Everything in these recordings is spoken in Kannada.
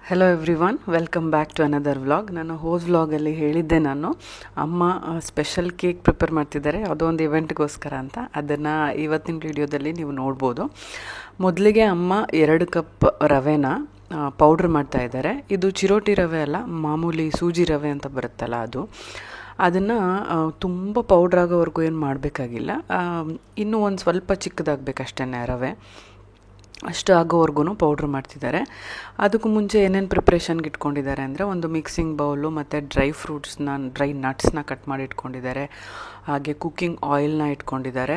Hello everyone, welcome back to another vlog. ನಾನು ಹೋಸ್ ವ್ಲಾಗಲ್ಲಿ ಹೇಳಿದ್ದೆ, ನಾನು ಅಮ್ಮ ಸ್ಪೆಷಲ್ ಕೇಕ್ ಪ್ರಿಪೇರ್ ಮಾಡ್ತಿದ್ದಾರೆ ಯಾವುದೋ ಒಂದು ಇವೆಂಟ್ಗೋಸ್ಕರ ಅಂತ. ಅದನ್ನು ಇವತ್ತಿನ ವಿಡಿಯೋದಲ್ಲಿ ನೀವು ನೋಡ್ಬೋದು. ಮೊದಲಿಗೆ ಅಮ್ಮ 2 ಕಪ್ ರವೆನ ಪೌಡ್ರ್ ಮಾಡ್ತಾಯಿದ್ದಾರೆ. ಇದು ಚಿರೋಟಿ ರವೆ ಅಲ್ಲ, ಮಾಮೂಲಿ ಸೂಜಿ ರವೆ ಅಂತ ಬರುತ್ತಲ್ಲ ಅದನ್ನು ತುಂಬ ಪೌಡ್ರ್ ಆಗೋವರೆಗೂ ಏನು ಮಾಡಬೇಕಾಗಿಲ್ಲ. ಇನ್ನೂ ಒಂದು ಸ್ವಲ್ಪ ಚಿಕ್ಕದಾಗಬೇಕಷ್ಟೇ ರವೆ, ಅಷ್ಟು ಆಗೋವರೆಗೂ ಪೌಡ್ರ್ ಮಾಡ್ತಿದ್ದಾರೆ. ಅದಕ್ಕೂ ಮುಂಚೆ ಏನೇನು ಪ್ರಿಪ್ರೇಷನ್ಗೆ ಇಟ್ಕೊಂಡಿದ್ದಾರೆ ಅಂದರೆ, ಒಂದು ಮಿಕ್ಸಿಂಗ್ ಬೌಲು ಮತ್ತು ಡ್ರೈ ನಟ್ಸ್ನ ಕಟ್ ಮಾಡಿ ಇಟ್ಕೊಂಡಿದ್ದಾರೆ. ಹಾಗೆ ಕುಕ್ಕಿಂಗ್ ಆಯಿಲ್ನ ಇಟ್ಕೊಂಡಿದ್ದಾರೆ.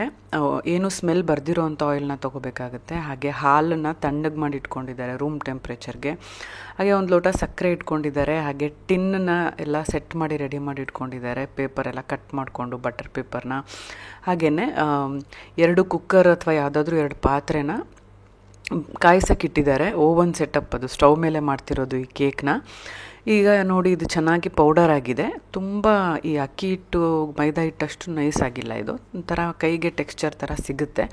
ಏನು ಸ್ಮೆಲ್ ಬರ್ದಿರೋ ಅಂಥ ಆಯಿಲ್ನ ತೊಗೋಬೇಕಾಗುತ್ತೆ. ಹಾಗೆ ಹಾಲನ್ನು ತಣ್ಣಗೆ ಮಾಡಿ ಇಟ್ಕೊಂಡಿದ್ದಾರೆ ರೂಮ್ ಟೆಂಪ್ರೇಚರ್ಗೆ. ಹಾಗೆ ಒಂದು ಲೋಟ ಸಕ್ಕರೆ ಇಟ್ಕೊಂಡಿದ್ದಾರೆ. ಹಾಗೆ ಟಿನ್ನ ಎಲ್ಲ ಸೆಟ್ ಮಾಡಿ ರೆಡಿ ಮಾಡಿ ಇಟ್ಕೊಂಡಿದ್ದಾರೆ. ಪೇಪರೆಲ್ಲ ಕಟ್ ಮಾಡಿಕೊಂಡು ಬಟರ್ ಪೇಪರ್ನ. ಹಾಗೆಯೇ 2 ಕುಕ್ಕರ್ ಅಥವಾ ಯಾವುದಾದ್ರೂ 2 ಪಾತ್ರೆನ ಕಾಯಿಸೋಕ್ಕಿಟ್ಟಿದ್ದಾರೆ. ಓವನ್ ಸೆಟಪ್, ಅದು ಸ್ಟವ್ ಮೇಲೆ ಮಾಡ್ತಿರೋದು ಈ ಕೇಕ್ನ. ಈಗ ನೋಡಿ, ಇದು ಚೆನ್ನಾಗಿ ಪೌಡರ್ ಆಗಿದೆ. ತುಂಬ ಈ ಅಕ್ಕಿ ಹಿಟ್ಟು ಮೈದಾ ಹಿಟ್ಟಷ್ಟು ನೈಸ್ ಆಗಿಲ್ಲ. ಇದು ಒಂಥರ ಕೈಗೆ ಟೆಕ್ಸ್ಚರ್ ಥರ ಸಿಗುತ್ತೆ.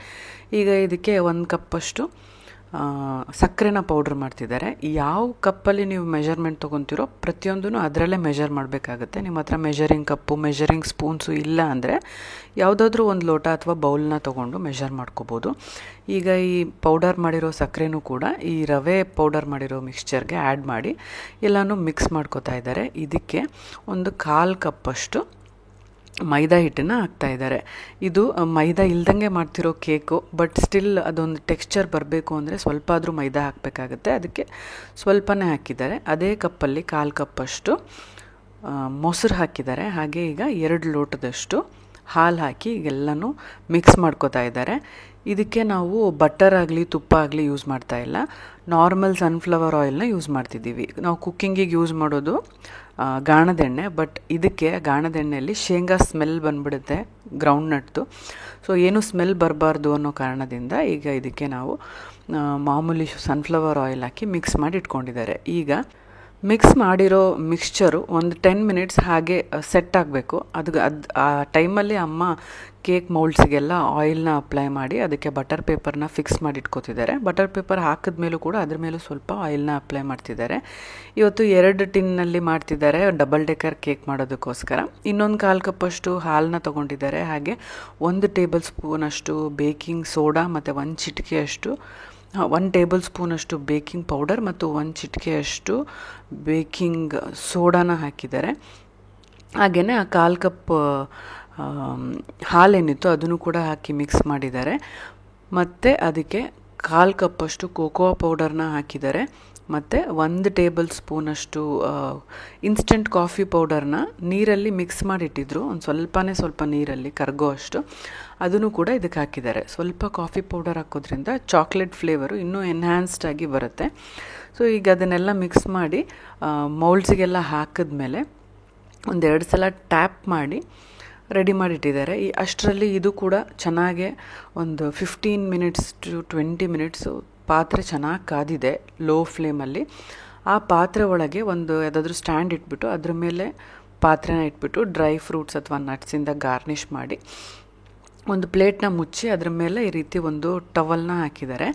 ಈಗ ಇದಕ್ಕೆ 1 ಕಪ್ಪಷ್ಟು ಸಕ್ಕರೆನ ಪೌಡ್ರ್ ಮಾಡ್ತಿದ್ದಾರೆ. ಯಾವ ಕಪ್ಪಲ್ಲಿ ನೀವು ಮೆಷರ್ಮೆಂಟ್ ತೊಗೊತಿರೋ ಪ್ರತಿಯೊಂದೂ ಅದರಲ್ಲೇ ಮೆಷರ್ ಮಾಡಬೇಕಾಗುತ್ತೆ. ನಿಮ್ಮ ಹತ್ರ ಮೆಷರಿಂಗ್ ಕಪ್ಪು, ಮೆಷರಿಂಗ್ ಸ್ಪೂನ್ಸು ಇಲ್ಲ ಅಂದರೆ ಯಾವುದಾದ್ರೂ ಒಂದು ಲೋಟ ಅಥವಾ ಬೌಲ್ನ ತೊಗೊಂಡು ಮೆಷರ್ ಮಾಡ್ಕೋಬೋದು. ಈಗ ಈ ಪೌಡರ್ ಮಾಡಿರೋ ಸಕ್ಕರೆನೂ ಕೂಡ ಈ ರವೆ ಪೌಡರ್ ಮಾಡಿರೋ ಮಿಕ್ಸ್ಚರ್ಗೆ ಆ್ಯಡ್ ಮಾಡಿ ಎಲ್ಲನೂ ಮಿಕ್ಸ್ ಮಾಡ್ಕೋತಾ ಇದ್ದಾರೆ. ಇದಕ್ಕೆ ಒಂದು 1/4 ಕಪ್ಪಷ್ಟು ಮೈದಾ ಹಿಟ್ಟನ್ನು ಹಾಕ್ತಾಯಿದ್ದಾರೆ. ಇದು ಮೈದಾ ಇಲ್ದಂಗೆ ಮಾಡ್ತಿರೋ ಕೇಕು, ಬಟ್ ಸ್ಟಿಲ್ ಅದೊಂದು ಟೆಕ್ಸ್ಚರ್ ಬರಬೇಕು ಅಂದರೆ ಸ್ವಲ್ಪ ಆದರೂ ಮೈದಾ ಹಾಕಬೇಕಾಗುತ್ತೆ. ಅದಕ್ಕೆ ಸ್ವಲ್ಪನೇ ಹಾಕಿದ್ದಾರೆ. ಅದೇ ಕಪ್ಪಲ್ಲಿ 1/4 ಕಪ್ಪಷ್ಟು ಮೊಸರು ಹಾಕಿದ್ದಾರೆ. ಹಾಗೆ ಈಗ 2 ಲೋಟದಷ್ಟು ಹಾಲು ಹಾಕಿ ಎಲ್ಲನೂ ಮಿಕ್ಸ್ ಮಾಡ್ಕೋತಾ ಇದ್ದಾರೆ. ಇದಕ್ಕೆ ನಾವು ಬಟರ್ ಆಗಲಿ ತುಪ್ಪ ಆಗಲಿ ಯೂಸ್ ಮಾಡ್ತಾ ಇಲ್ಲ, ನಾರ್ಮಲ್ ಸನ್ಫ್ಲವರ್ ಆಯಿಲ್ನ ಯೂಸ್ ಮಾಡ್ತಿದ್ದೀವಿ. ನಾವು ಕುಕ್ಕಿಂಗಿಗೆ ಯೂಸ್ ಮಾಡೋದು ಗಾಣದೆಣ್ಣೆ, ಬಟ್ ಇದಕ್ಕೆ ಗಾಣದೆಣ್ಣೆಯಲ್ಲಿ ಶೇಂಗಾ ಸ್ಮೆಲ್ ಬಂದ್ಬಿಡುತ್ತೆ, ಗ್ರೌಂಡ್ ನಟ್ದು. ಸೊ ಏನು ಸ್ಮೆಲ್ ಬರಬಾರ್ದು ಅನ್ನೋ ಕಾರಣದಿಂದ ಈಗ ಇದಕ್ಕೆ ನಾವು ಮಾಮೂಲಿ ಸನ್ಫ್ಲವರ್ ಆಯಿಲ್ ಹಾಕಿ ಮಿಕ್ಸ್ ಮಾಡಿ ಇಟ್ಕೊಂಡಿದ್ದಾರೆ. ಈಗ ಮಿಕ್ಸ್ ಮಾಡಿರೋ ಮಿಕ್ಸ್ಚರು ಒಂದು 10 ಮಿನಿಟ್ಸ್ ಹಾಗೆ ಸೆಟ್ ಆಗಬೇಕು. ಆ ಟೈಮಲ್ಲಿ ಅಮ್ಮ ಕೇಕ್ ಮೌಲ್ಡ್ಸಿಗೆಲ್ಲ ಆಯಿಲ್ನ ಅಪ್ಲೈ ಮಾಡಿ ಅದಕ್ಕೆ ಬಟರ್ ಪೇಪರ್ನ ಫಿಕ್ಸ್ ಮಾಡಿ ಇಟ್ಕೋತಿದ್ದಾರೆ. ಬಟರ್ ಪೇಪರ್ ಹಾಕಿದ್ಮೇಲೂ ಕೂಡ ಅದ್ರ ಮೇಲೂ ಸ್ವಲ್ಪ ಆಯಿಲ್ನ ಅಪ್ಲೈ ಮಾಡ್ತಿದ್ದಾರೆ. ಇವತ್ತು 2 ಟಿನ್ನಲ್ಲಿ ಮಾಡ್ತಿದ್ದಾರೆ, ಡಬಲ್ ಡೆಕರ್ ಕೇಕ್ ಮಾಡೋದಕ್ಕೋಸ್ಕರ. ಇನ್ನೊಂದು 1/4 ಕಪ್ಪಷ್ಟು ಹಾಲನ್ನ ತೊಗೊಂಡಿದ್ದಾರೆ. ಹಾಗೆ 1 ಟೇಬಲ್ ಸ್ಪೂನಷ್ಟು ಬೇಕಿಂಗ್ ಸೋಡಾ ಮತ್ತು 1 ಟೇಬಲ್ ಸ್ಪೂನಷ್ಟು ಬೇಕಿಂಗ್ ಪೌಡರ್ ಮತ್ತು 1 ಚಿಟಿಕೆಯಷ್ಟು ಬೇಕಿಂಗ್ ಸೋಡಾನ ಹಾಕಿದ್ದಾರೆ. ಹಾಗೆಯೇ ಆ 1/4 ಕಪ್ ಹಾಲೇನಿತ್ತು ಅದನ್ನು ಕೂಡ ಹಾಕಿ ಮಿಕ್ಸ್ ಮಾಡಿದ್ದಾರೆ. ಮತ್ತು ಅದಕ್ಕೆ 1/4 ಕಪ್ಪಷ್ಟು ಕೋಕೋ ಪೌಡರ್ನ ಹಾಕಿದ್ದಾರೆ. ಮತ್ತು 1 ಟೇಬಲ್ ಸ್ಪೂನಷ್ಟು ಇನ್ಸ್ಟೆಂಟ್ ಕಾಫಿ ಪೌಡರ್ನ ನೀರಲ್ಲಿ ಮಿಕ್ಸ್ ಮಾಡಿಟ್ಟಿದ್ರು, ಒಂದು ಸ್ವಲ್ಪ ನೀರಲ್ಲಿ ಕರಗೋ ಅಷ್ಟು. ಅದನ್ನು ಕೂಡ ಇದಕ್ಕೆ ಹಾಕಿದ್ದಾರೆ. ಸ್ವಲ್ಪ ಕಾಫಿ ಪೌಡರ್ ಹಾಕೋದ್ರಿಂದ ಚಾಕ್ಲೇಟ್ ಫ್ಲೇವರು ಇನ್ನೂ ಎನ್ಹ್ಯಾನ್ಸ್ಡ್ ಆಗಿ ಬರುತ್ತೆ. ಸೊ ಈಗ ಅದನ್ನೆಲ್ಲ ಮಿಕ್ಸ್ ಮಾಡಿ ಮೌಲ್ಡ್ಸಿಗೆಲ್ಲ ಹಾಕಿದ್ಮೇಲೆ 1-2 ಸಲ ಟ್ಯಾಪ್ ಮಾಡಿ ರೆಡಿ ಮಾಡಿಟ್ಟಿದ್ದಾರೆ. ಅಷ್ಟರಲ್ಲಿ ಇದು ಕೂಡ ಚೆನ್ನಾಗೆ ಒಂದು 15 ಮಿನಿಟ್ಸ್ ಟು 20 ಮಿನಿಟ್ಸು ಪಾತ್ರೆ ಚೆನ್ನಾಗಿ ಕಾದಿದೆ ಲೋ ಫ್ಲೇಮಲ್ಲಿ. ಆ ಪಾತ್ರೆ ಒಳಗೆ ಒಂದು ಯಾವುದಾದ್ರೂ ಸ್ಟ್ಯಾಂಡ್ ಇಟ್ಬಿಟ್ಟು ಅದ್ರ ಮೇಲೆ ಪಾತ್ರೆನ ಇಟ್ಬಿಟ್ಟು ಡ್ರೈ ಫ್ರೂಟ್ಸ್ ಅಥವಾ ನಟ್ಸಿಂದ ಗಾರ್ನಿಷ್ ಮಾಡಿ ಒಂದು ಪ್ಲೇಟ್ನ ಮುಚ್ಚಿ ಅದ್ರ ಮೇಲೆ ಈ ರೀತಿ ಒಂದು ಟವಲ್ನ ಹಾಕಿದ್ದಾರೆ.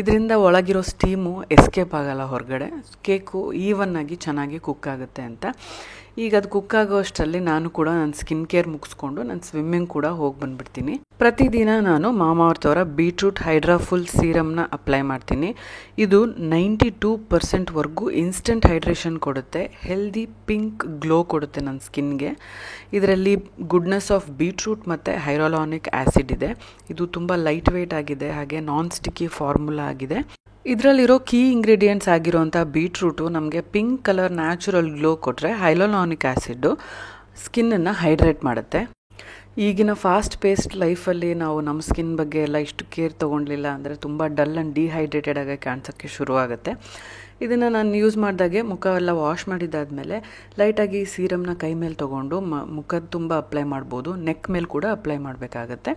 ಇದರಿಂದ ಒಳಗಿರೋ ಸ್ಟೀಮು ಎಸ್ಕೇಪ್ ಆಗಲ್ಲ ಹೊರಗಡೆ, ಕೇಕು ಈವನ್ನಾಗಿ ಚೆನ್ನಾಗಿ ಕುಕ್ ಆಗುತ್ತೆ ಅಂತ. ಈಗ ಅದು ಕುಕ್ ಆಗೋ ಅಷ್ಟರಲ್ಲಿ ನಾನು ಕೂಡ ನನ್ನ ಸ್ಕಿನ್ ಕೇರ್ ಮುಗಿಸ್ಕೊಂಡು ನಾನು ಸ್ವಿಮ್ಮಿಂಗ್ ಕೂಡ ಹೋಗಿ ಬಂದುಬಿಡ್ತೀನಿ. ಪ್ರತಿದಿನ ನಾನು ಮಾಮಾಅರ್ಥ್ ಬೀಟ್ರೂಟ್ ಹೈಡ್ರಾಫುಲ್ ಸೀರಮ್ನ ಅಪ್ಲೈ ಮಾಡ್ತೀನಿ. ಇದು 92% ಇನ್ಸ್ಟೆಂಟ್ ಹೈಡ್ರೇಷನ್ ಕೊಡುತ್ತೆ, ಹೆಲ್ದಿ ಪಿಂಕ್ ಗ್ಲೋ ಕೊಡುತ್ತೆ ನನ್ನ ಸ್ಕಿನ್ಗೆ. ಇದರಲ್ಲಿ ಗುಡ್ನೆಸ್ ಆಫ್ ಬೀಟ್ರೂಟ್ ಮತ್ತು ಹೈರಾಲಾನಿಕ್ ಆ್ಯಸಿಡ್ ಇದೆ. ಇದು ತುಂಬ ಲೈಟ್ ವೆಯ್ಟ್ ಆಗಿದೆ, ಹಾಗೆ ನಾನ್ ಸ್ಟಿಕ್ಕಿ ಫಾರ್ಮುಲಾ ಆಗಿದೆ. ಇದರಲ್ಲಿರೋ ಕೀ ಇಂಗ್ರೀಡಿಯೆಂಟ್ಸ್ ಆಗಿರೋಂಥ ಬೀಟ್ರೂಟು ನಮಗೆ ಪಿಂಕ್ ಕಲರ್ ನ್ಯಾಚುರಲ್ ಗ್ಲೋ ಕೊಟ್ಟರೆ, ಹೈಲಾಲಾನಿಕ್ ಆ್ಯಸಿಡ್ಡು ಸ್ಕಿನ್ನನ್ನು ಹೈಡ್ರೇಟ್ ಮಾಡುತ್ತೆ. ಈಗಿನ ಫಾಸ್ಟ್ ಪೇಸ್ಡ್ ಲೈಫಲ್ಲಿ ನಾವು ನಮ್ಮ ಸ್ಕಿನ್ ಬಗ್ಗೆ ಎಲ್ಲ ಇಷ್ಟು ಕೇರ್ ತೊಗೊಂಡಿಲ್ಲ ಅಂದರೆ ತುಂಬ ಡಲ್ ಆ್ಯಂಡ್ ಡಿಹೈಡ್ರೇಟೆಡ್ ಆಗಿ ಕಾಣಿಸೋಕ್ಕೆ ಶುರುವಾಗುತ್ತೆ. ಇದನ್ನು ನಾನು ಯೂಸ್ ಮಾಡಿದಾಗೆ ಮುಖ ಎಲ್ಲ ವಾಶ್ ಮಾಡಿದ್ದಾದಮೇಲೆ ಲೈಟಾಗಿ ಸೀರಮ್ನ ಕೈ ಮೇಲೆ ತೊಗೊಂಡು ಮುಖದ ತುಂಬ ಅಪ್ಲೈ ಮಾಡ್ಬೋದು, ನೆಕ್ ಮೇಲೆ ಕೂಡ ಅಪ್ಲೈ ಮಾಡಬೇಕಾಗತ್ತೆ.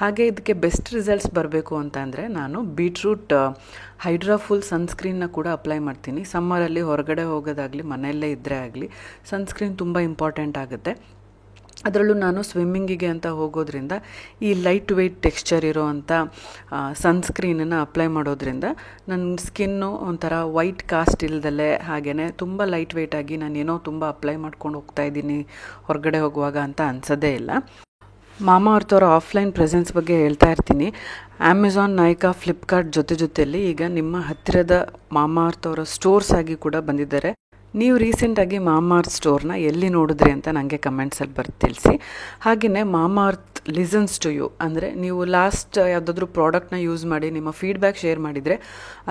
ಹಾಗೆ ಇದಕ್ಕೆ ಬೆಸ್ಟ್ ರಿಸಲ್ಟ್ಸ್ ಬರಬೇಕು ಅಂತ ಅಂದರೆ ನಾನು ಬೀಟ್ರೂಟ್ ಹೈಡ್ರಾಫುಲ್ ಸನ್ಸ್ಕ್ರೀನ್ನ ಕೂಡ ಅಪ್ಲೈ ಮಾಡ್ತೀನಿ. ಸಮ್ಮರಲ್ಲಿ ಹೊರಗಡೆ ಹೋಗೋದಾಗಲಿ ಮನೆಯಲ್ಲೇ ಇದ್ದರೆ ಆಗಲಿ ಸನ್ಸ್ಕ್ರೀನ್ ತುಂಬ ಇಂಪಾರ್ಟೆಂಟ್ ಆಗುತ್ತೆ. ಅದರಲ್ಲೂ ನಾನು ಸ್ವಿಮ್ಮಿಂಗಿಗೆ ಅಂತ ಹೋಗೋದ್ರಿಂದ ಈ ಲೈಟ್ ವೆಯ್ಟ್ ಟೆಕ್ಸ್ಚರ್ ಇರೋವಂಥ ಸನ್ಸ್ಕ್ರೀನನ್ನು ಅಪ್ಲೈ ಮಾಡೋದ್ರಿಂದ ನನ್ನ ಸ್ಕಿನ್ನು ಒಂಥರ ವೈಟ್ ಕಾಸ್ಟ್ ಇಲ್ದಲೆ ಹಾಗೆಯೇ ತುಂಬ ಲೈಟ್ ವೆಯ್ಟಾಗಿ ನಾನೇನೋ ತುಂಬ ಅಪ್ಲೈ ಮಾಡ್ಕೊಂಡು ಹೋಗ್ತಾಯಿದ್ದೀನಿ ಹೊರಗಡೆ ಹೋಗುವಾಗ ಅಂತ ಅನಿಸೋದೇ ಇಲ್ಲ. ಮಾಮಾಅರ್ತ್ ಅವರ ಆಫ್ಲೈನ್ ಪ್ರೆಸೆನ್ಸ್ ಬಗ್ಗೆ ಹೇಳ್ತಾ ಇರ್ತೀನಿ. ಅಮೆಝಾನ್, ನೈಕಾ, ಫ್ಲಿಪ್ಕಾರ್ಟ್ ಜೊತೆಯಲ್ಲಿ ಈಗ ನಿಮ್ಮ ಹತ್ತಿರದ ಮಾಮಾಅರ್ತ್ ಅವರ ಸ್ಟೋರ್ಸ್ ಆಗಿ ಕೂಡ ಬಂದಿದ್ದಾರೆ. ನೀವು ರೀಸೆಂಟಾಗಿ ಮಾಮಾಅರ್ತ್ ಸ್ಟೋರ್ನ ಎಲ್ಲಿ ನೋಡಿದ್ರಿ ಅಂತ ನನಗೆ ಕಮೆಂಟ್ಸಲ್ಲಿ ತಿಳಿಸಿ. ಹಾಗೆಯೇ ಮಾಮಾಅರ್ತ್ ಲಿಸನ್ಸ್ ಟು ಯು, ಅಂದರೆ ನೀವು ಲಾಸ್ಟ್ ಯಾವುದಾದ್ರೂ ಪ್ರಾಡಕ್ಟ್ನ ಯೂಸ್ ಮಾಡಿ ನಿಮ್ಮ ಫೀಡ್ಬ್ಯಾಕ್ ಶೇರ್ ಮಾಡಿದರೆ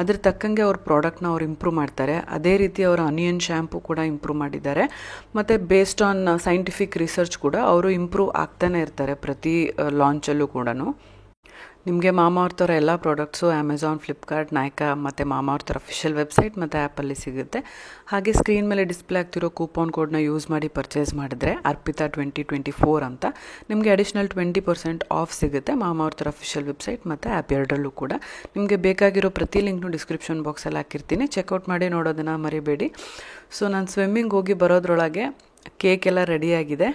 ಅದ್ರ ತಕ್ಕಂಗೆ ಅವ್ರ ಪ್ರಾಡಕ್ಟ್ನ ಅವ್ರು ಇಂಪ್ರೂವ್ ಮಾಡ್ತಾರೆ. ಅದೇ ರೀತಿ ಅವರ ಅನಿಯನ್ ಶ್ಯಾಂಪು ಕೂಡ ಇಂಪ್ರೂವ್ ಮಾಡಿದ್ದಾರೆ. ಮತ್ತು ಬೇಸ್ಡ್ ಆನ್ ಸೈಂಟಿಫಿಕ್ ರಿಸರ್ಚ್ ಕೂಡ ಅವರು ಇಂಪ್ರೂವ್ ಆಗ್ತಾನೆ ಇರ್ತಾರೆ ಪ್ರತಿ ಲಾಂಚಲ್ಲೂ ಕೂಡ. ನಿಮಗೆ ಮಾಮಾಅರ್ತ್ ಅವರ ಎಲ್ಲ ಪ್ರಾಡಕ್ಟ್ಸು ಅಮೆಝಾನ್, ಫ್ಲಿಪ್ಕಾರ್ಟ್, ನೈಕಾ ಮತ್ತು ಮಾಮಾಅರ್ತ್ ಅವರ ಅಫಿಷಿಯಲ್ ವೆಬ್ಸೈಟ್ ಮತ್ತು ಆ್ಯಪಲ್ಲಿ ಸಿಗುತ್ತೆ. ಹಾಗೆ ಸ್ಕ್ರೀನ್ ಮೇಲೆ ಡಿಸ್ಪ್ಲೇ ಆಗ್ತಿರೋ ಕೂಪನ್ ಕೋಡ್ನ ಯೂಸ್ ಮಾಡಿ ಪರ್ಚೇಸ್ ಮಾಡಿದ್ರೆ ಅರ್ಪಿತಾ 2024 ಅಂತ ನಿಮಗೆ ಅಡಿಷ್ನಲ್ 20% ಆಫ್ ಸಿಗುತ್ತೆ ಮಾಮಾಅರ್ತ್ ಅವರ ಅಫಿಷಿಯಲ್ ವೆಬ್ಸೈಟ್ ಮತ್ತು ಆ್ಯಪ್ ಎರಡರಲ್ಲೂ ಕೂಡ. ನಿಮಗೆ ಬೇಕಾಗಿರೋ ಪ್ರತಿ ಲಿಂಕ್ನು ಡಿಸ್ಕ್ರಿಪ್ಷನ್ ಬಾಕ್ಸಲ್ಲಿ ಹಾಕಿರ್ತೀನಿ, ಚೆಕ್ಔಟ್ ಮಾಡಿ ನೋಡೋದನ್ನು ಮರಿಬೇಡಿ. ಸೊ ನಾನು ಸ್ವಿಮ್ಮಿಂಗ್ ಹೋಗಿ ಬರೋದ್ರೊಳಗೆ ಕೇಕ್ ಎಲ್ಲ ರೆಡಿಯಾಗಿದೆ.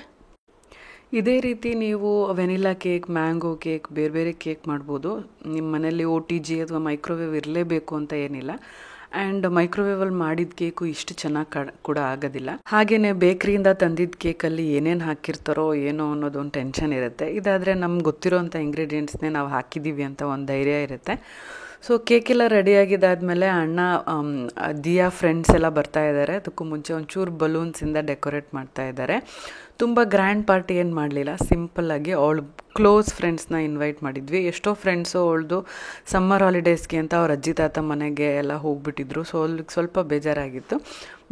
ಇದೇ ರೀತಿ ನೀವು ವೆನಿಲಾ ಕೇಕ್, ಮ್ಯಾಂಗೋ ಕೇಕ್, ಬೇರೆ ಬೇರೆ ಕೇಕ್ ಮಾಡ್ಬೋದು. ನಿಮ್ಮ ಮನೇಲಿ OTG ಅಥವಾ ಮೈಕ್ರೋವೇವ್ ಇರಲೇಬೇಕು ಅಂತ ಏನಿಲ್ಲ. ಆ್ಯಂಡ್ ಮೈಕ್ರೋವೇವಲ್ಲಿ ಮಾಡಿದ ಕೇಕು ಇಷ್ಟು ಚೆನ್ನಾಗಿ ಕೂಡ ಆಗೋದಿಲ್ಲ. ಹಾಗೆಯೇ ಬೇಕ್ರಿಯಿಂದ ತಂದಿದ್ದ ಕೇಕಲ್ಲಿ ಏನೇನು ಹಾಕಿರ್ತಾರೋ ಏನೋ ಅನ್ನೋದೊಂದು ಟೆನ್ಷನ್ ಇರುತ್ತೆ. ಇದಾದರೆ ನಮ್ಗೆ ಗೊತ್ತಿರೋಂಥ ಇಂಗ್ರೀಡಿಯೆಂಟ್ಸ್ನೇ ನಾವು ಹಾಕಿದ್ದೀವಿ ಅಂತ ಒಂದು ಧೈರ್ಯ ಇರುತ್ತೆ. ಸೊ ಕೇಕೆಲ್ಲ ರೆಡಿಯಾಗಿದ್ದಾದಮೇಲೆ ಅಣ್ಣ ದಿಯಾ ಫ್ರೆಂಡ್ಸ್ ಎಲ್ಲ ಬರ್ತಾ ಇದ್ದಾರೆ. ಅದಕ್ಕೂ ಮುಂಚೆ ಒಂಚೂರು ಬಲೂನ್ಸಿಂದ ಡೆಕೋರೇಟ್ ಮಾಡ್ತಾ ಇದ್ದಾರೆ. ತುಂಬ ಗ್ರ್ಯಾಂಡ್ ಪಾರ್ಟಿ ಏನು ಮಾಡಲಿಲ್ಲ, ಸಿಂಪಲ್ಲಾಗಿ ಅವಳು ಕ್ಲೋಸ್ ಫ್ರೆಂಡ್ಸ್ನ ಇನ್ವೈಟ್ ಮಾಡಿದ್ವಿ. ಎಷ್ಟೋ ಫ್ರೆಂಡ್ಸು ಅವಳದು ಸಮ್ಮರ್ ಹಾಲಿಡೇಸ್ಗೆ ಅಂತ ಅವ್ರ ಅಜ್ಜಿ ತಾತ ಮನೆಗೆ ಎಲ್ಲ ಹೋಗ್ಬಿಟ್ಟಿದ್ರು. ಸೊ ಅಲ್ಲಿಗೆ ಸ್ವಲ್ಪ ಬೇಜಾರಾಗಿತ್ತು.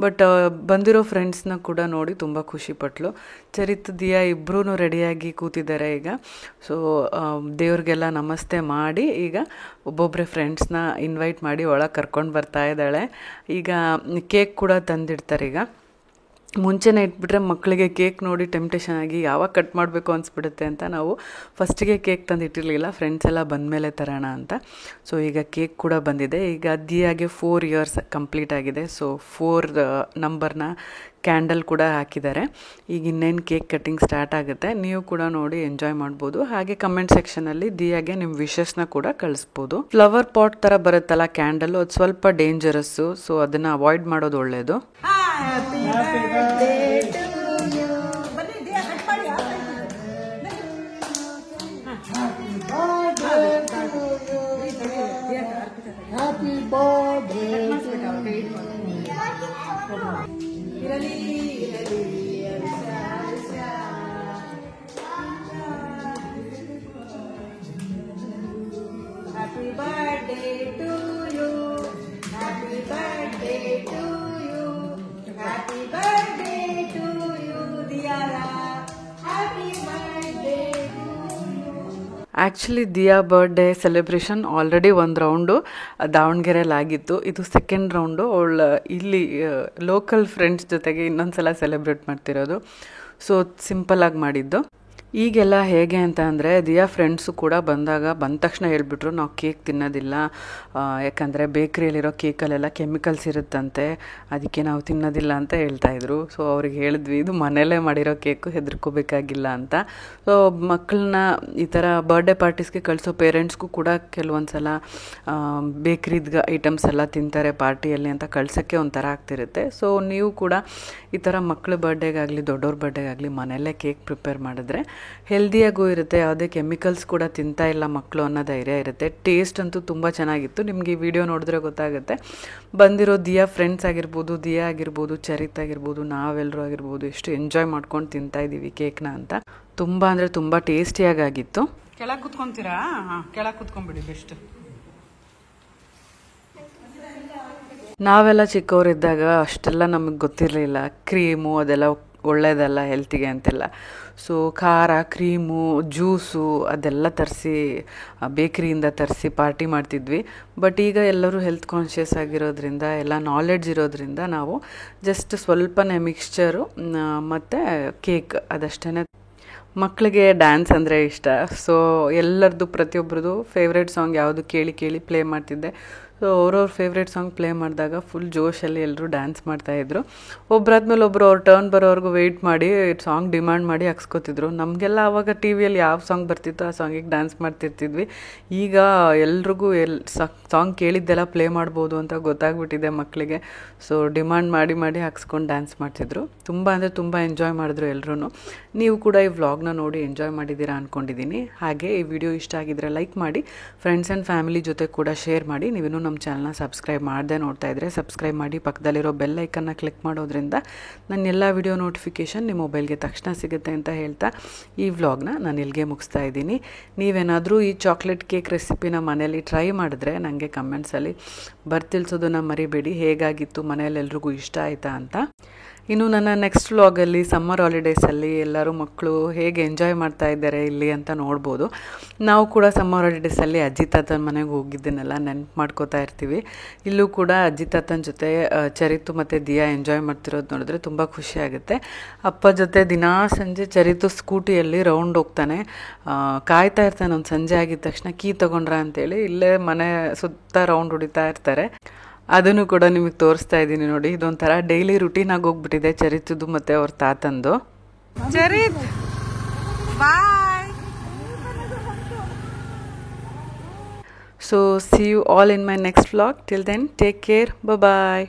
ಬಟ್ ಬಂದಿರೋ ಫ್ರೆಂಡ್ಸ್ನ ಕೂಡ ನೋಡಿ ತುಂಬ ಖುಷಿಪಟ್ಲು. ಚರಿತ್, ದಿಯಾ ಇಬ್ಬರೂ ರೆಡಿಯಾಗಿ ಕೂತಿದ್ದಾರೆ ಈಗ. ಸೊ ದೇವ್ರಿಗೆಲ್ಲ ನಮಸ್ತೆ ಮಾಡಿ ಈಗ ಒಬ್ಬೊಬ್ಬರೇ ಫ್ರೆಂಡ್ಸ್ನ ಇನ್ವೈಟ್ ಮಾಡಿ ಒಳಗೆ ಕರ್ಕೊಂಡು ಬರ್ತಾ ಇದ್ದಾಳೆ. ಈಗ ಕೇಕ್ ಕೂಡ ತಂದಿಡ್ತಾರೆ. ಈಗ ಮುಂಚೆನೇ ಇಟ್ಬಿಟ್ರೆ ಮಕ್ಕಳಿಗೆ ಕೇಕ್ ನೋಡಿ ಟೆಂಪ್ಟೇಷನ್ ಆಗಿ ಯಾವಾಗ ಕಟ್ ಮಾಡಬೇಕು ಅನಿಸ್ಬಿಡುತ್ತೆ ಅಂತ ನಾವು ಫಸ್ಟಿಗೆ ಕೇಕ್ ತಂದು ಇಟ್ಟಿರಲಿಲ್ಲ, ಫ್ರೆಂಡ್ಸ್ ಎಲ್ಲ ಬಂದಮೇಲೆ ತರೋಣ ಅಂತ. ಸೊ ಈಗ ಕೇಕ್ ಕೂಡ ಬಂದಿದೆ. ಈಗ ದಿಯಾಗೆ 4 years ಕಂಪ್ಲೀಟ್ ಆಗಿದೆ. ಸೊ 4 ನಂಬರ್ನ ಕ್ಯಾಂಡಲ್ ಕೂಡ ಹಾಕಿದ್ದಾರೆ. ಈಗ ಇನ್ನೇನು ಕೇಕ್ ಕಟ್ಟಿಂಗ್ ಸ್ಟಾರ್ಟ್ ಆಗುತ್ತೆ. ನೀವು ಕೂಡ ನೋಡಿ ಎಂಜಾಯ್ ಮಾಡ್ಬೋದು. ಹಾಗೆ ಕಮೆಂಟ್ ಸೆಕ್ಷನಲ್ಲಿ ದಿಯಾಗೆ ನಿಮ್ಮ ವಿಶಸ್ನ ಕೂಡ ಕಳಿಸ್ಬೋದು. ಫ್ಲವರ್ ಪಾಟ್ ಥರ ಬರುತ್ತಲ್ಲ ಕ್ಯಾಂಡಲ್, ಅದು ಸ್ವಲ್ಪ ಡೇಂಜರಸ್ಸು. ಸೊ ಅದನ್ನು ಅವಾಯ್ಡ್ ಮಾಡೋದು ಒಳ್ಳೆಯದು. Happy birthday to you. Happy birthday to you. Happy birthday to you, Diara. Happy birthday to you. Actually Diya birthday celebration already ಒಂದು ರೌಂಡು ದಾವಣಗೆರೆಯಲ್ಲಿ ಆಗಿತ್ತು. ಇದು ಸೆಕೆಂಡ್ ರೌಂಡು. ಅವಳು ಇಲ್ಲಿ ಲೋಕಲ್ ಫ್ರೆಂಡ್ಸ್ ಜೊತೆಗೆ ಇನ್ನೊಂದು ಸಲ ಸೆಲೆಬ್ರೇಟ್ ಮಾಡ್ತಿರೋದು. ಸೊ ಸಿಂಪಲ್ಲಾಗಿ ಮಾಡಿದ್ದು. ಈಗೆಲ್ಲ ಹೇಗೆ ಅಂತ ಅಂದರೆ ದಿಯಾ ಫ್ರೆಂಡ್ಸು ಕೂಡ ಬಂದ ತಕ್ಷಣ ಹೇಳ್ಬಿಟ್ರು, ನಾವು ಕೇಕ್ ತಿನ್ನೋದಿಲ್ಲ, ಯಾಕಂದರೆ ಬೇಕ್ರಿಯಲ್ಲಿರೋ ಕೇಕಲ್ಲೆಲ್ಲ ಕೆಮಿಕಲ್ಸ್ ಇರುತ್ತಂತೆ, ಅದಕ್ಕೆ ನಾವು ತಿನ್ನೋದಿಲ್ಲ ಅಂತ ಹೇಳ್ತಾಯಿದ್ರು. ಸೊ ಅವ್ರಿಗೆ ಹೇಳಿದ್ವಿ, ಇದು ಮನೆಯಲ್ಲೇ ಮಾಡಿರೋ ಕೇಕು, ಹೆದರ್ಕೋಬೇಕಾಗಿಲ್ಲ ಅಂತ. ಸೊ ಮಕ್ಕಳನ್ನ ಈ ಥರ ಬರ್ಡೇ ಪಾರ್ಟೀಸ್ಗೆ ಕಳಿಸೋ ಪೇರೆಂಟ್ಸ್ಗೂ ಕೂಡ ಕೆಲವೊಂದು ಸಲ ಬೇಕ್ರಿದ ಐಟಮ್ಸ್ ಎಲ್ಲ ತಿಂತಾರೆ ಪಾರ್ಟಿಯಲ್ಲಿ ಅಂತ ಕಳ್ಸೋಕ್ಕೆ ಒಂಥರ ಆಗ್ತಿರುತ್ತೆ. ಸೊ ನೀವು ಕೂಡ ಈ ಥರ ಮಕ್ಕಳ ಬರ್ಡೇಗಾಗಲಿ ದೊಡ್ಡವ್ರ ಬರ್ಡೇಗಾಗಲಿ ಮನೆಯಲ್ಲೇ ಕೇಕ್ ಪ್ರಿಪೇರ್ ಮಾಡಿದ್ರೆ ಹೆಲ್ದಿಯಾಗೂ ಇರುತ್ತೆ, ಯಾವುದೇ ಕೆಮಿಕಲ್ಸ್ ಕೂಡ ತಿಂತಾ ಇಲ್ಲ ಮಕ್ಕಳು ಅನ್ನೋ ಧೈರ್ಯ ಇರುತ್ತೆ. ಟೇಸ್ಟ್ ಅಂತೂ ತುಂಬ ಚೆನ್ನಾಗಿತ್ತು. ನಿಮಗೆ ಈ ವಿಡಿಯೋ ನೋಡಿದ್ರೆ ಗೊತ್ತಾಗುತ್ತೆ. ಬಂದಿರೋ ದಿಯಾ ಫ್ರೆಂಡ್ಸ್ ಆಗಿರ್ಬೋದು, ದಿಯಾ ಆಗಿರ್ಬೋದು, ಚರಿತ್ ಆಗಿರ್ಬೋದು, ನಾವೆಲ್ಲರೂ ಆಗಿರ್ಬೋದು ಎಷ್ಟು ಎಂಜಾಯ್ ಮಾಡ್ಕೊಂಡು ತಿಂತಾ ಇದ್ದೀವಿ ಕೇಕ್ನ ಅಂತ. ತುಂಬ ಅಂದರೆ ತುಂಬ ಟೇಸ್ಟಿಯಾಗಿತ್ತು. ಕೆಳಗೆ ಕುತ್ಕೊತೀರಾ? ಹಾಂ, ಕೆಳಗೆ ಕುತ್ಕೊಂಡ್ಬಿಡಿ ಬೆಸ್ಟ್. ನಾವೆಲ್ಲ ಚಿಕ್ಕವರಿದ್ದಾಗ ಅಷ್ಟೆಲ್ಲ ನಮಗೆ ಗೊತ್ತಿರಲಿಲ್ಲ, ಕ್ರೀಮು ಅದೆಲ್ಲ ಒಳ್ಳೆಯದಲ್ಲ ಹೆಲ್ತಿಗೆ ಅಂತೆಲ್ಲ. ಸೊ ಖಾರ, ಕ್ರೀಮು, ಜ್ಯೂಸು ಅದೆಲ್ಲ ತರಿಸಿ ಬೇಕ್ರಿಯಿಂದ ತರಿಸಿ ಪಾರ್ಟಿ ಮಾಡ್ತಿದ್ವಿ. ಬಟ್ ಈಗ ಎಲ್ಲರೂ ಹೆಲ್ತ್ ಕಾನ್ಷಿಯಸ್ ಆಗಿರೋದ್ರಿಂದ, ಎಲ್ಲ ನಾಲೆಡ್ಜ್ ಇರೋದ್ರಿಂದ ನಾವು ಜಸ್ಟ್ ಸ್ವಲ್ಪನೇ ಮಿಕ್ಸ್ಚರು ಮತ್ತು ಕೇಕ್ ಅದಷ್ಟೇ. ಮಕ್ಕಳಿಗೆ ಡ್ಯಾನ್ಸ್ ಅಂದರೆ ಇಷ್ಟ. ಸೊ ಎಲ್ಲರದ್ದು ಪ್ರತಿಯೊಬ್ಬರದು ಫೇವ್ರೇಟ್ ಸಾಂಗ್ ಯಾವುದು ಕೇಳಿ ಕೇಳಿ ಪ್ಲೇ ಮಾಡ್ತಿದ್ದೆ. ಸೊ ಅವ್ರವ್ರ ಫೇವ್ರೇಟ್ ಸಾಂಗ್ ಪ್ಲೇ ಮಾಡಿದಾಗ ಫುಲ್ ಜೋಶಲ್ಲಿ ಎಲ್ಲರೂ ಡ್ಯಾನ್ಸ್ ಮಾಡ್ತಾಯಿದ್ರು. ಒಬ್ಬರಾದ್ಮೇಲೆ ಒಬ್ಬರು ಅವ್ರ ಟರ್ನ್ ಬರೋವರೆಗೂ ವೆಯ್ಟ್ ಮಾಡಿ ಸಾಂಗ್ ಡಿಮ್ಯಾಂಡ್ ಮಾಡಿ ಹಾಕ್ಸ್ಕೊತಿದ್ರು. ನಮಗೆಲ್ಲ ಆವಾಗ ಟಿ ವಿಯಲ್ಲಿ ಯಾವ ಸಾಂಗ್ ಬರ್ತಿತ್ತೋ ಆ ಸಾಂಗಿಗೆ ಡ್ಯಾನ್ಸ್ ಮಾಡ್ತಿರ್ತಿದ್ವಿ. ಈಗ ಎಲ್ರಿಗೂ ಸಾಂಗ್ ಕೇಳಿದ್ದೆಲ್ಲ ಪ್ಲೇ ಮಾಡ್ಬೋದು ಅಂತ ಗೊತ್ತಾಗ್ಬಿಟ್ಟಿದೆ ಮಕ್ಕಳಿಗೆ. ಸೊ ಡಿಮ್ಯಾಂಡ್ ಮಾಡಿ ಹಾಕ್ಸ್ಕೊಂಡು ಡ್ಯಾನ್ಸ್ ಮಾಡ್ತಿದ್ರು. ತುಂಬ ಅಂದರೆ ತುಂಬ ಎಂಜಾಯ್ ಮಾಡಿದ್ರು ಎಲ್ಲರೂ. ನೀವು ಕೂಡ ಈ ವ್ಲಾಗ್ನ ನೋಡಿ ಎಂಜಾಯ್ ಮಾಡಿದ್ದೀರಾ ಅಂದ್ಕೊಂಡಿದ್ದೀನಿ. ಹಾಗೆ ಈ ವಿಡಿಯೋ ಇಷ್ಟ ಆಗಿದ್ರೆ ಲೈಕ್ ಮಾಡಿ, ಫ್ರೆಂಡ್ಸ್ ಆ್ಯಂಡ್ ಫ್ಯಾಮಿಲಿ ಜೊತೆ ಕೂಡ ಶೇರ್ ಮಾಡಿ. ನೀವಿನ್ನೂ ನಮ್ಮ ಚಾನಲ್ನ ಸಬ್ಸ್ಕ್ರೈಬ್ ಮಾಡದೆ ನೋಡ್ತಾ ಇದ್ದರೆ ಸಬ್ಸ್ಕ್ರೈಬ್ ಮಾಡಿ, ಪಕ್ಕದಲ್ಲಿರೋ ಬೆಲ್ ಐಕನ್ನ ಕ್ಲಿಕ್ ಮಾಡೋದ್ರಿಂದ ನನ್ನ ಎಲ್ಲ ವಿಡಿಯೋ ನೋಟಿಫಿಕೇಷನ್ ನಿಮ್ಮ ಮೊಬೈಲ್ಗೆ ತಕ್ಷಣ ಸಿಗುತ್ತೆ ಅಂತ ಹೇಳ್ತಾ ಈ ವ್ಲಾಗ್ನ ನಾನು ಇಲ್ಲಿಗೆ ಮುಗಿಸ್ತಾ ಇದ್ದೀನಿ. ನೀವೇನಾದರೂ ಈ ಚಾಕ್ಲೇಟ್ ಕೇಕ್ ರೆಸಿಪಿನ ಮನೇಲಿ ಟ್ರೈ ಮಾಡಿದ್ರೆ ನನಗೆ ಕಮೆಂಟ್ಸಲ್ಲಿ ಬರ್ತಿಳ್ಸೋದನ್ನು ಮರಿಬೇಡಿ. ಹೇಗಾಗಿತ್ತು, ಮನೇಲಿ ಎಲ್ರಿಗೂ ಇಷ್ಟ ಆಯಿತಾ ಅಂತ. ಇನ್ನು ನನ್ನ ನೆಕ್ಸ್ಟ್ ವ್ಲಾಗಲ್ಲಿ ಸಮ್ಮರ್ ಹಾಲಿಡೇಸಲ್ಲಿ ಎಲ್ಲರೂ ಮಕ್ಕಳು ಹೇಗೆ ಎಂಜಾಯ್ ಮಾಡ್ತಾ ಇದ್ದಾರೆ ಇಲ್ಲಿ ಅಂತ ನೋಡ್ಬೋದು. ನಾವು ಕೂಡ ಸಮ್ಮರ್ ಹಾಲಿಡೇಸಲ್ಲಿ ಅಜ್ಜಿ ತಾತನ ಮನೆಗೆ ಹೋಗಿದ್ದನ್ನೆಲ್ಲ ನೆನಪು ಮಾಡ್ಕೋತಾ ಇರ್ತೀವಿ. ಇಲ್ಲೂ ಕೂಡ ಅಜ್ಜಿ ತಾತನ ಜೊತೆ ಚರಿತು ಮತ್ತು ದಿಯಾ ಎಂಜಾಯ್ ಮಾಡ್ತಿರೋದು ನೋಡಿದ್ರೆ ತುಂಬ ಖುಷಿ ಆಗುತ್ತೆ. ಅಪ್ಪ ಜೊತೆ ದಿನಾ ಸಂಜೆ ಚರಿತು ಸ್ಕೂಟಿಯಲ್ಲಿ ರೌಂಡ್ ಹೋಗ್ತಾನೆ. ಕಾಯ್ತಾ ಇರ್ತಾನೆ ಒಂದು ಸಂಜೆ ಆಗಿದ ತಕ್ಷಣ ಕೀ ತೊಗೊಂಡ್ರ ಅಂತೇಳಿ ಇಲ್ಲೇ ಮನೆ ಸುತ್ತ ರೌಂಡ್ ಹೊಡಿತಾ ಇರ್ತಾರೆ. ಅದನ್ನು ಕೂಡ ನಿಮಗೆ ತೋರಿಸ್ತಾ ಇದ್ದೀನಿ ನೋಡಿ. ಇದೊಂಥರ ಡೈಲಿ ರುಟೀನ್ ಆಗಿ ಹೋಗ್ಬಿಟ್ಟಿದೆ ಚರಿತದ್ದು ಮತ್ತು ಅವ್ರ ತಾತಂದು. Charith bye. So see you all in my next vlog. Till then take care. Bye.